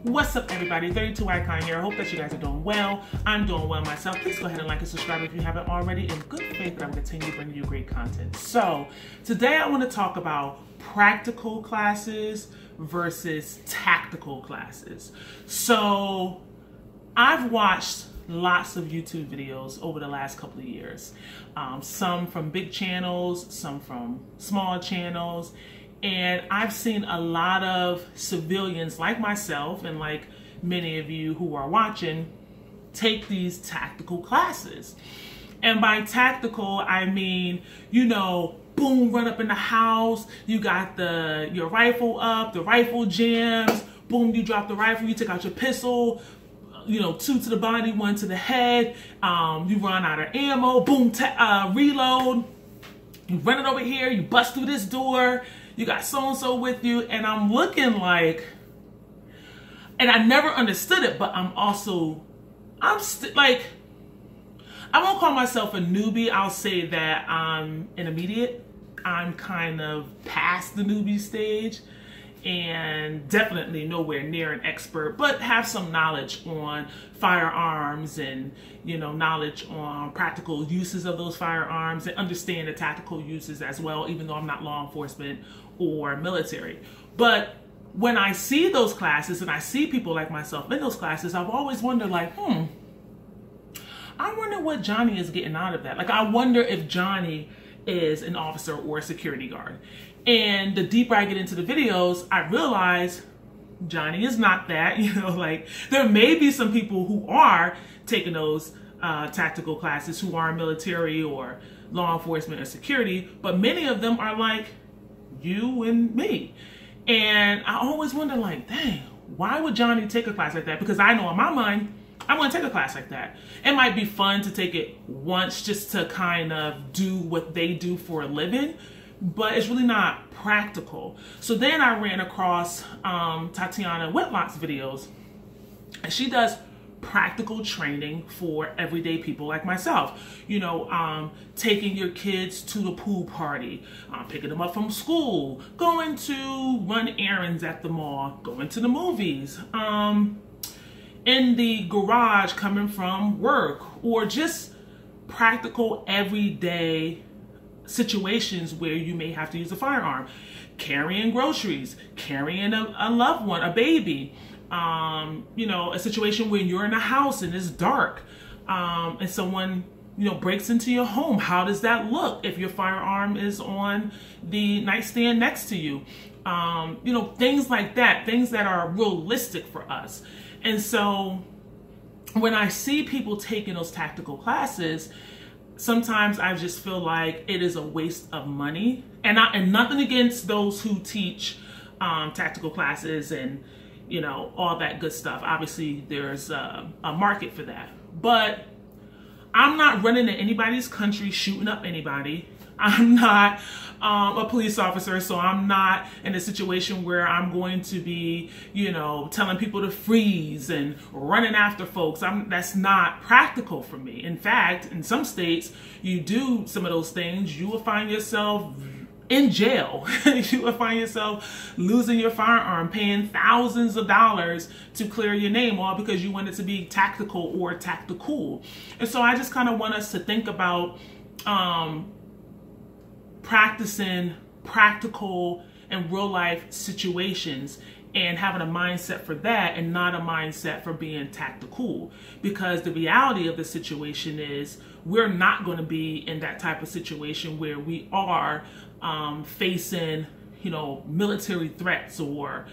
What's up, everybody? 32 Icon here. I hope that you guys are doing well. I'm doing well myself. Please go ahead and like and subscribe if you haven't already. In good faith that I will continue bringing you great content. So today I want to talk about practical classes versus tactical classes. So I've watched lots of YouTube videos over the last couple of years. Some from big channels, some from small channels. And I've seen a lot of civilians like myself and like many of you who are watching take these tactical classes. And by tactical, I mean, you know, boom, run up in the house, you got your rifle up, the rifle jams, boom, you drop the rifle, you take out your pistol, you know, 2 to the body, 1 to the head, you run out of ammo, boom, reload, you run it over here, you bust through this door, you got so-and-so with you, and I'm looking like, and I never understood it, but I'm like, I won't call myself a newbie. I'll say that I'm intermediate. I'm kind of past the newbie stage and definitely nowhere near an expert, but have some knowledge on firearms and, you know, knowledge on practical uses of those firearms and understand the tactical uses as well, even though I'm not law enforcement or military. But when I see those classes and I see people like myself in those classes, I've always wondered like, I wonder what Johnny is getting out of that. Like, I wonder if Johnny is an officer or a security guard. And the deeper I get into the videos, I realize Johnny is not that. You know, like, there may be some people who are taking those tactical classes who are military or law enforcement or security, but many of them are like you and me. And I always wonder like, dang, why would Johnny take a class like that? Because I know in my mind, I want to take a class like that. It might be fun to take it once just to kind of do what they do for a living, but it's really not practical. So then I ran across Tatiana Whitlock's videos, and she does practical training for everyday people like myself. You know, taking your kids to the pool party, picking them up from school, going to run errands at the mall, going to the movies, in the garage coming from work, or just practical everyday situations where you may have to use a firearm, carrying groceries, carrying a loved one, a baby, you know, a situation where you're in a house and it's dark, and someone, you know, breaks into your home. How does that look if your firearm is on the nightstand next to you? You know, things like that, things that are realistic for us. And so when I see people taking those tactical classes, sometimes I just feel like it is a waste of money. And nothing against those who teach tactical classes and, you know, all that good stuff. Obviously, there's a market for that. But I'm not running to anybody's country shooting up anybody. I'm not a police officer, so I'm not in a situation where I'm going to be, you know, telling people to freeze and running after folks. That's not practical for me. In fact, in some states, you do some of those things, you will find yourself in jail. You will find yourself losing your firearm, paying thousands of dollars to clear your name, all because you want it to be tactical or tactical. And so I just kind of want us to think about practicing practical and real life situations and having a mindset for that and not a mindset for being tactical. Because the reality of the situation is we're not going to be in that type of situation where we are facing, you know, military threats, or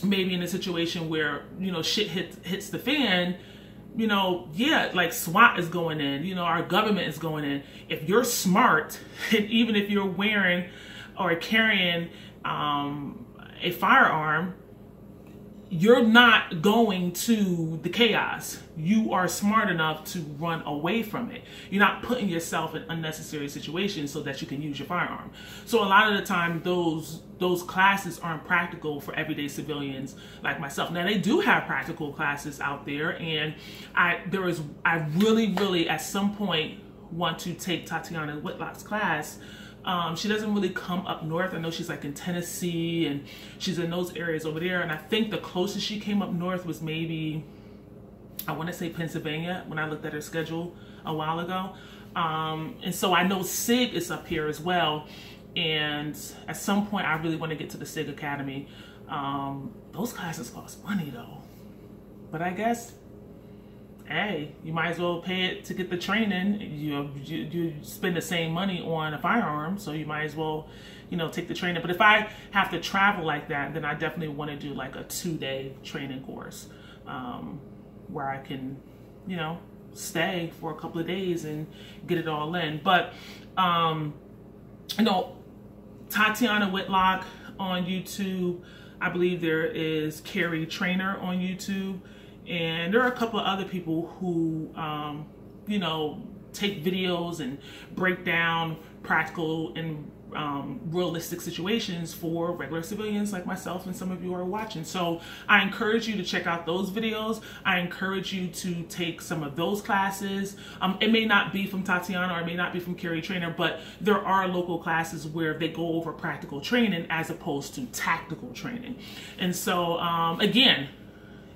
maybe in a situation where, you know, shit hits the fan. You know, yeah, like SWAT is going in, you know, our government is going in. If you're smart, and even if you're wearing or carrying a firearm, you're not going to the chaos. You are smart enough to run away from it. You're not putting yourself in unnecessary situations so that you can use your firearm. So a lot of the time, those classes aren't practical for everyday civilians like myself. Now, they do have practical classes out there, and I really at some point want to take Tatiana Whitlock's class She doesn't really come up north. I know she's like in Tennessee and she's in those areas over there. And I think the closest she came up north was maybe, I want to say Pennsylvania, when I looked at her schedule a while ago. And so I know SIG is up here as well. And at some point I really want to get to the SIG Academy. Those classes cost money though. But I guess, hey, you might as well pay it to get the training. You spend the same money on a firearm, so you might as well, you know, take the training. But if I have to travel like that, then I definitely want to do like a 2-day training course, where I can, you know, stay for a couple of days and get it all in. But, you know, Tatiana Whitlock on YouTube. I believe there is Carrie Trainer on YouTube. And there are a couple of other people who, you know, take videos and break down practical and realistic situations for regular civilians like myself and some of you are watching. So I encourage you to check out those videos. I encourage you to take some of those classes. It may not be from Tatiana or it may not be from Carrie Trainer, but there are local classes where they go over practical training as opposed to tactical training. And so, again,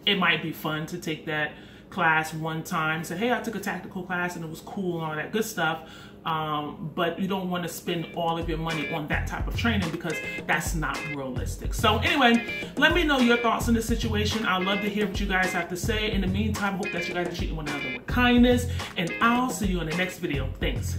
it might be fun to take that class one time, say, hey, I took a tactical class and it was cool and all that good stuff. But you don't want to spend all of your money on that type of training because that's not realistic. So anyway, let me know your thoughts on the situation. I'd love to hear what you guys have to say. In the meantime, hope that you guys are treating one another with kindness, and I'll see you in the next video. Thanks.